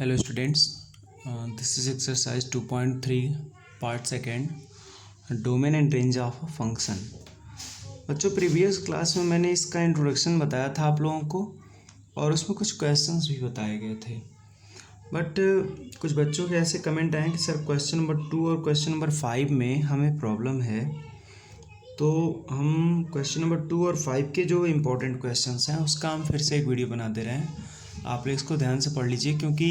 Hello students, this is exercise 2.3 part second domain and range of a function। बच्चों previous class में मैंने इसका introduction बताया था आप लोगों को और उसमें कुछ क्वेश्चंस भी बताए गए थे, बट कुछ बच्चों के ऐसे कमेंट आए कि सर क्वेश्चन नंबर 2 और क्वेश्चन नंबर 5 में हमें प्रॉब्लम है। तो हम क्वेश्चन नंबर 2 और 5 के जो इम्पोर्टेंट क्वेश्चंस हैं उसका हम फिर से एक वीडियो बना दे रहे हैं। आप लोग इसको ध्यान से पढ़ लीजिए क्योंकि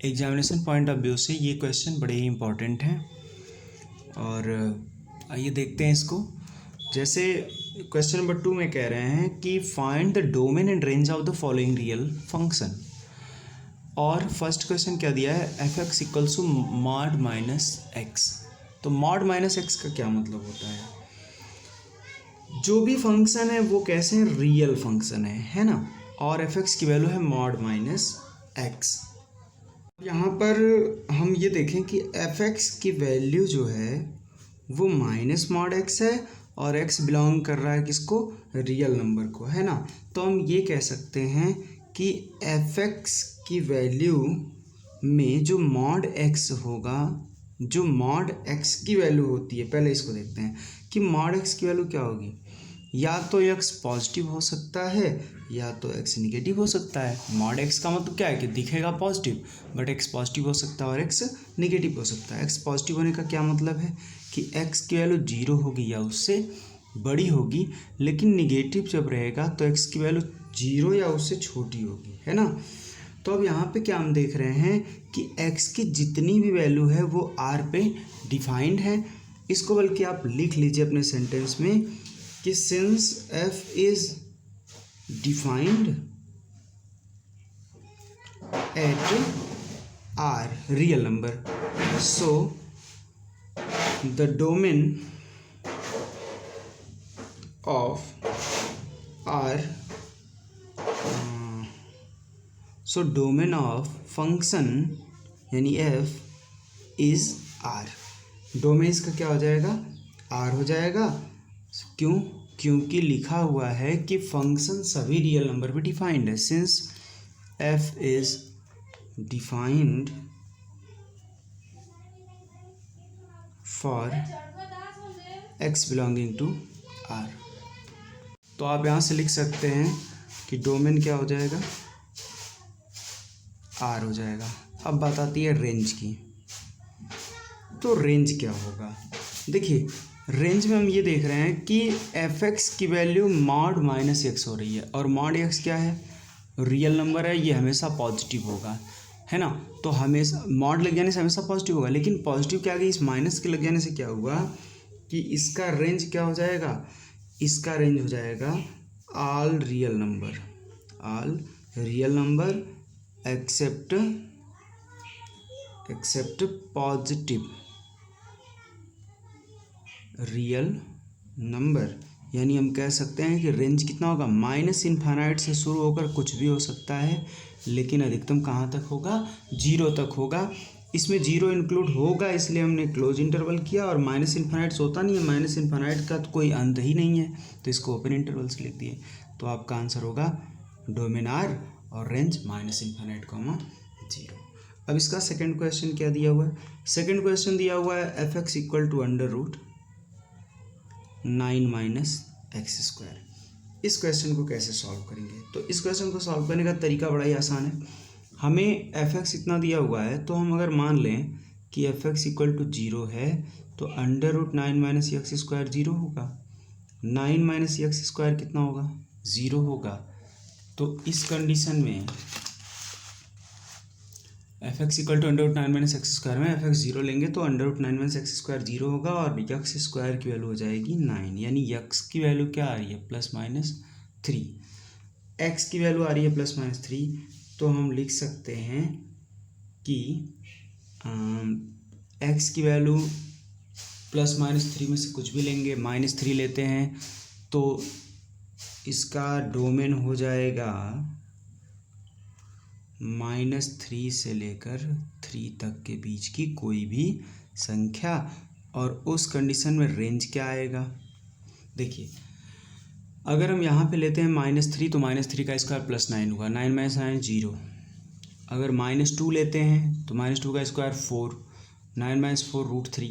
एग्जामिनेशन पॉइंट ऑफ व्यू से ये क्वेश्चन बड़े ही इम्पोर्टेंट हैं। और आइए देखते हैं इसको। जैसे क्वेश्चन नंबर 2 में कह रहे हैं कि find the domain and range of the following real function. और फर्स्ट क्वेश्चन क्या दिया है, f x equals to mod minus x. तो मॉड माइनस एक्स का क्या मतलब होता है? जो भी फंक्शन है वो कैसे हैं, रियल फंक्शन है ना। और एफ एक्स की वैल्यू है मॉड माइनस एक्स। यहाँ पर हम ये देखें कि एफ एक्स की वैल्यू जो है वो माइनस मॉड एक्स है और एक्स बिलोंग कर रहा है किसको, रियल नंबर को, है ना। तो हम ये कह सकते हैं कि एफ एक्स की वैल्यू में जो मॉड एक्स होगा, जो मॉड एक्स की वैल्यू होती है, पहले इसको देखते हैं कि मॉड एक्स की वैल्यू क्या होगी। या तो एक्स पॉजिटिव हो सकता है या तो एक्स निगेटिव हो सकता है। मॉड एक्स का मतलब क्या है कि दिखेगा पॉजिटिव, बट एक्स पॉजिटिव हो सकता है और एक्स निगेटिव हो सकता है। एक्स पॉजिटिव होने का क्या मतलब है कि एक्स की वैल्यू 0 होगी या उससे बड़ी होगी, लेकिन निगेटिव जब रहेगा तो एक्स की वैल्यू 0 या उससे छोटी होगी, है ना। तो अब यहाँ पे क्या हम देख रहे हैं कि एक्स की जितनी भी वैल्यू है वो आर पे डिफाइंड है। इसको बल्कि आप लिख लीजिए अपने सेंटेंस में कि since f is defined at R real number, so the domain of R, so domain of function यानी एफ इज आर। डोमेन इसका क्या हो जाएगा, आर हो जाएगा। क्यों? क्योंकि लिखा हुआ है कि फंक्शन सभी रियल नंबर पे डिफाइंड है। Since f is defined for x belonging to R, तो आप यहाँ से लिख सकते हैं कि डोमेन क्या हो जाएगा, आर हो जाएगा। अब बात आती है रेंज की। तो रेंज क्या होगा, देखिए रेंज में हम ये देख रहे हैं कि एफ एक्स की वैल्यू मॉड माइनस एक्स हो रही है और मॉड एक्स क्या है, रियल नंबर है, ये हमेशा पॉजिटिव होगा, है ना। तो हमेशा मॉड लग जाने से हमेशा पॉजिटिव होगा, लेकिन पॉजिटिव क्या गई, इस माइनस के लग जाने से क्या हुआ कि इसका रेंज क्या हो जाएगा, इसका रेंज हो जाएगा all real number, all real number except positive real number. यानी हम कह सकते हैं कि रेंज कितना होगा, माइनस इनफाइनाइट से शुरू होकर कुछ भी हो सकता है, लेकिन अधिकतम कहाँ तक होगा, 0 तक होगा। इसमें 0 इंक्लूड होगा इसलिए हमने क्लोज इंटरवल किया, और माइनस इनफाइनाइट होता नहीं है, माइनस इनफाइनाइट का तो कोई अंत ही नहीं है, तो इसको ओपन इंटरवल से लिख दिए। तो आपका आंसर होगा डोमेन आर और रेंज माइनस इनफाइनाइट कॉमा 0। अब इसका सेकेंड क्वेश्चन क्या दिया हुआ है, सेकेंड क्वेश्चन दिया हुआ है f x equal to under root 9 minus x square. इस क्वेश्चन को कैसे सॉल्व करेंगे, तो इस क्वेश्चन को सॉल्व करने का तरीका बड़ा ही आसान है। हमें एफ एक्स इतना दिया हुआ है, तो हम अगर मान लें कि एफ एक्स इक्वल टू 0 है तो under root 9 minus x square 0 होगा। 9 माइनस एक्स स्क्वायर कितना होगा, 0 होगा। तो इस कंडीशन में f x equal to under root 9 minus x square में एफ एक्स 0 लेंगे तो under root 9 minus x square 0 होगा और एक्स स्क्वायर की वैल्यू हो जाएगी 9, यानी एक्स की वैल्यू क्या आ रही है, प्लस माइनस 3। एक्स की वैल्यू आ रही है प्लस माइनस 3, तो हम लिख सकते हैं कि एक्स की वैल्यू प्लस माइनस 3 में से कुछ भी लेंगे, माइनस 3 लेते हैं तो इसका डोमेन हो जाएगा -3 से लेकर 3 तक के बीच की कोई भी संख्या। और उस कंडीशन में रेंज क्या आएगा, देखिए अगर हम यहाँ पे लेते हैं -3 तो -3 का स्क्वायर +9 हुआ, 9 - 9 0, अगर -2 लेते हैं तो -2 का स्क्वायर 4, 9 - 4 √3,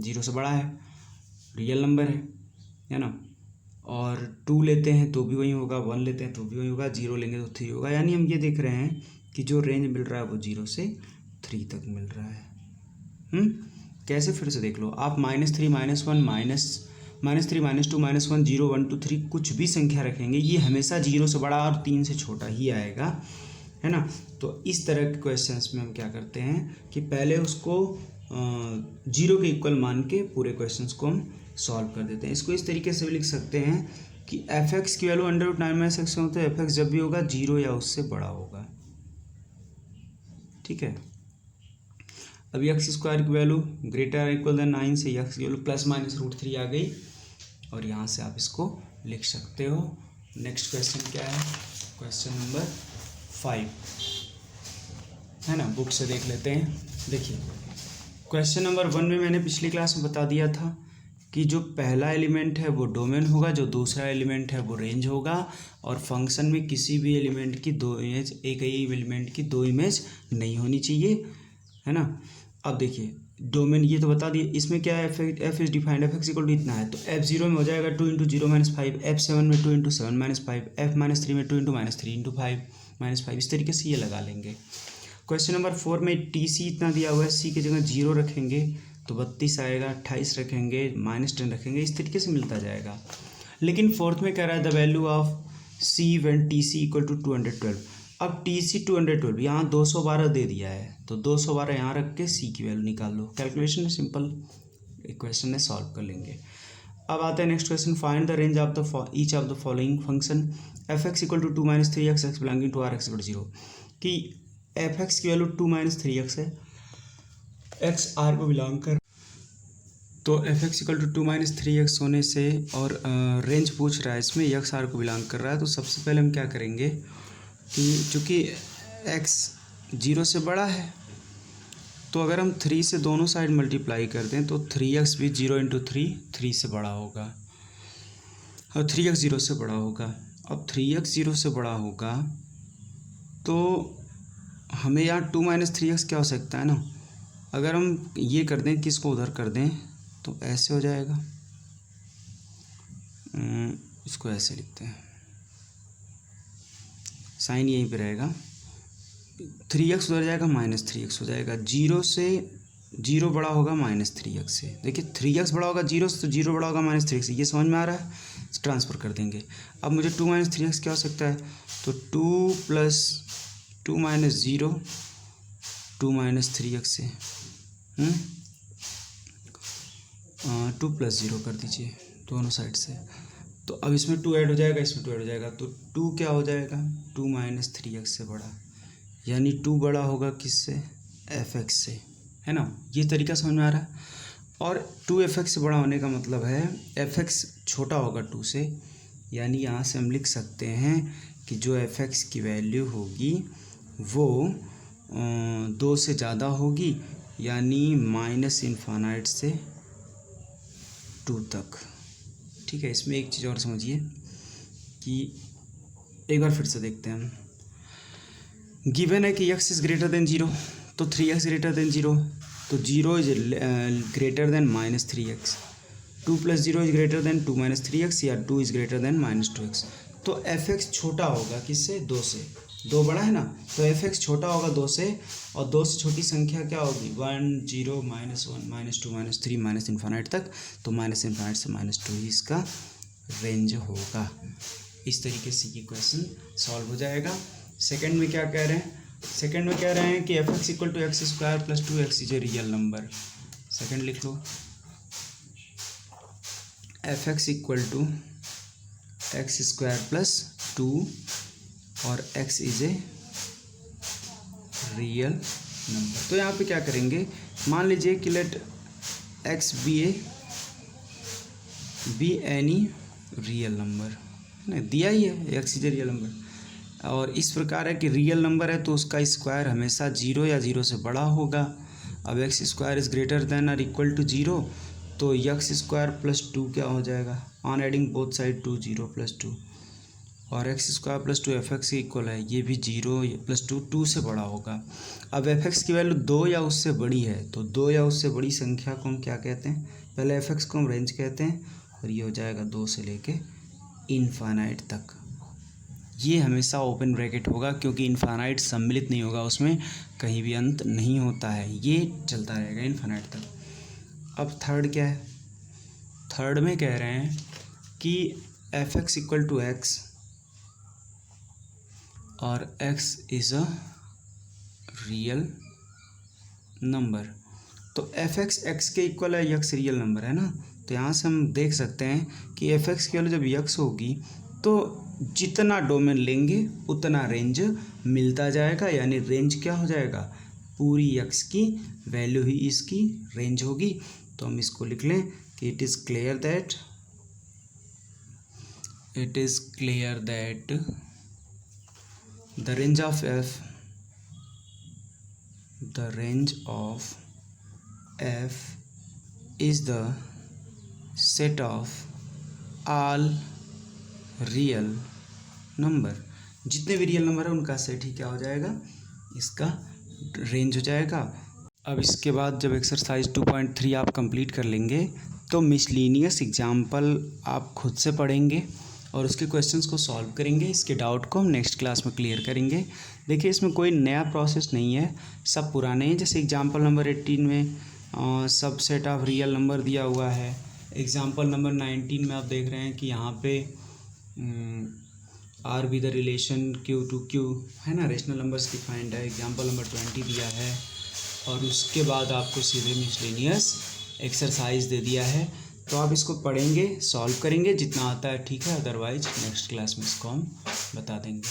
0 से बड़ा है, रियल नंबर है ना। और 2 लेते हैं तो भी वही होगा, 1 लेते हैं तो भी वही होगा, 0 लेंगे तो 3 होगा। यानी हम ये देख रहे हैं कि जो रेंज मिल रहा है वो 0 से 3 तक मिल रहा है। कैसे, फिर से देख लो आप। -3 -1 -3 -2 -1 0 1 2 3 कुछ भी संख्या रखेंगे, ये हमेशा 0 से बड़ा और 3 से छोटा ही आएगा, है ना। तो इस तरह के क्वेश्चंस में हम क्या करते हैं कि पहले उसको 0 के इक्वल मान के पूरे क्वेश्चंस को हम सॉल्व कर देते हैं। इसको इस तरीके से भी लिख सकते हैं कि f(x) की वैल्यू √9 - x होता है, f(x) जब भी होगा 0 या उससे बड़ा होगा, ठीक है। अभी x² की वैल्यू >= 9 से x की वैल्यू ±√3 आ गई, और यहाँ से आप इसको लिख सकते हो। नेक्स्ट क्वेश्चन क्या है, क्वेश्चन नंबर 5, है ना। बुक से देख लेते हैं। देखिए क्वेश्चन नंबर 1 में मैंने पिछली क्लास में बता दिया था कि जो पहला एलिमेंट है वो डोमेन होगा, जो दूसरा एलिमेंट है वो रेंज होगा, और फंक्शन में किसी भी एलिमेंट की दो इमेज, एक ही एलिमेंट की दो इमेज नहीं होनी चाहिए, है ना। अब देखिए डोमेन ये तो बता दिए, इसमें क्या है, f इज डिफाइंड f(x) = इतना है, तो f0 में हो जाएगा 2 × 0 - 5, f7 में 2 × 7 - 5, f-3 में 2 × -3 × 5 - 5, इस तरीके से ये लगा लेंगे। क्वेश्चन नंबर 4 में TC इतना दिया हुआ है, C की जगह 0 रखेंगे तो 32 आएगा, 28 रखेंगे, -10 रखेंगे, इस तरीके से मिलता जाएगा। लेकिन फोर्थ में कह रहा है the value of C when TC = 212। अब TC 212, यहाँ 212 दे दिया है, तो 212 यहाँ रख के C की वैल्यू निकाल लो। कैलकुलेशन में सिंपल क्वेश्चन है, सॉल्व कर लेंगे। अब आता है next question, find the range of the each of the following function f(x) = 2 - 3x, x belonging to R(x) = 0। कि f(x) की वैल्यू 2 - 3x है, x R को बिलोंग कर, तो f(x) = 2 - 3x होने से, और रेंज पूछ रहा है इसमें, x R को बिलोंग कर रहा है, तो सबसे पहले हम क्या करेंगे कि चूँकि x 0 से बड़ा है, तो अगर हम 3 से दोनों साइड मल्टीप्लाई कर दें तो 3x भी 0 × 3 3 से बड़ा होगा, और 3x 0 से बड़ा होगा। अब 3x 0 से बड़ा होगा तो हमें यहाँ 2 - 3x क्या हो सकता है ना, अगर हम ये कर दें कि इसको उधर कर दें तो ऐसे हो जाएगा, इसको ऐसे लिखते हैं, साइन यहीं पे रहेगा, 3x उधर जाएगा, -3x हो जाएगा। 0 से 0 बड़ा होगा -3x से, देखिए 3x बड़ा होगा 0 से, तो 0 बड़ा होगा -3x से, ये समझ में आ रहा है, ट्रांसफ़र कर देंगे। अब मुझे 2 - 3x क्या हो सकता है, तो 2 + 2 - 0 2 - 3x से, 2 + 0 कर दीजिए दोनों साइड से, तो अब इसमें 2 ऐड हो जाएगा, इसमें 2 ऐड हो जाएगा, तो 2 क्या हो जाएगा, 2 - 3x से बड़ा, यानी 2 बड़ा होगा किससे, f(x) से, है ना। ये तरीका समझ में आ रहा है। और 2 f(x) से बड़ा होने का मतलब है f(x) छोटा होगा 2 से, यानी यहाँ से हम लिख सकते हैं कि जो f(x) की वैल्यू होगी वो 2 से ज़्यादा होगी, यानी -∞ से 2 तक, ठीक है। इसमें एक चीज़ और समझिए कि एक बार फिर से देखते हैं हम, गिवन है कि x इज़ ग्रेटर देन 0, तो 3x ग्रेटर देन 0, तो 0 is greater than -3x, 2 + 0 is greater than 2 - 3x, या 2 इज ग्रेटर देन -2x। तो f(x) छोटा होगा किससे, 2 से, 2 बड़ा है ना, तो f(x) छोटा होगा 2 से, और 2 से छोटी संख्या क्या होगी, 1 0 -1 -2 -3 -∞ तक, तो -∞ से -2 ही इसका रेंज होगा। इस तरीके से ये क्वेश्चन सॉल्व हो जाएगा। सेकंड में क्या कह रहे हैं, सेकंड में कह रहे हैं कि f(x) = x² + 2x is a real number. Second लिख लो, f(x) = x² + 2 और x is a real number. तो यहाँ पे क्या करेंगे, मान लीजिए कि let x be any real number, ना दिया ही है x is a real number, और इस प्रकार है कि रियल नंबर है तो उसका स्क्वायर हमेशा 0 या 0 से बड़ा होगा। अब x² इज़ ग्रेटर देन और इक्वल टू 0, तो x² + 2 क्या हो जाएगा, ऑन एडिंग बोथ साइड 2 0 + 2, और एक्स स्क्वायर प्लस 2 के इक्वल है, ये भी 0 प्लस 2 से बड़ा होगा। अब एफ की वैल्यू 2 या उससे बड़ी है, तो 2 या उससे बड़ी संख्या को हम क्या कहते हैं, पहले एफ को हम रेंज कहते हैं, और ये हो जाएगा 2 से लेके इनफाइनाइट तक। ये हमेशा ओपन ब्रैकेट होगा क्योंकि इनफाइनाइट सम्मिलित नहीं होगा, उसमें कहीं भी अंत नहीं होता है, ये चलता रहेगा इनफाइनाइट तक। अब थर्ड क्या है, थर्ड में कह रहे हैं कि f x equal to x और x is a real number. तो एफ एक्स के इक्वल है, यक्स रियल नंबर है ना, तो यहाँ से हम देख सकते हैं कि एफ एक्स की वैल्यू जब यक्स होगी तो जितना डोमेन लेंगे उतना रेंज मिलता जाएगा, यानी रेंज क्या हो जाएगा, पूरी यक्स की वैल्यू ही इसकी रेंज होगी। तो हम इसको लिख लें कि it is clear that the range of f is the set of all real number। जितने भी रियल नंबर है उनका सेट ही क्या हो जाएगा, इसका रेंज हो जाएगा। अब इसके बाद जब एक्सरसाइज 2.3 आप कंप्लीट कर लेंगे तो मिसलेनियस एग्जाम्पल आप खुद से पढ़ेंगे और उसके क्वेश्चंस को सॉल्व करेंगे। इसके डाउट को हम नेक्स्ट क्लास में क्लियर करेंगे। देखिए इसमें कोई नया प्रोसेस नहीं है, सब पुराने हैं। जैसे एग्जांपल नंबर 18 में सबसेट ऑफ रियल नंबर दिया हुआ है। एग्जांपल नंबर 19 में आप देख रहे हैं कि यहाँ पे R be the relation Q to Q है ना, रेशनल नंबर्स की फाइंड है। एग्जांपल नंबर 20 दिया है और उसके बाद आपको सीधे मिसलेनियस एक्सरसाइज दे दिया है। तो आप इसको पढ़ेंगे, सॉल्व करेंगे, जितना आता है ठीक है, अदरवाइज नेक्स्ट क्लास में इसको हम बता देंगे।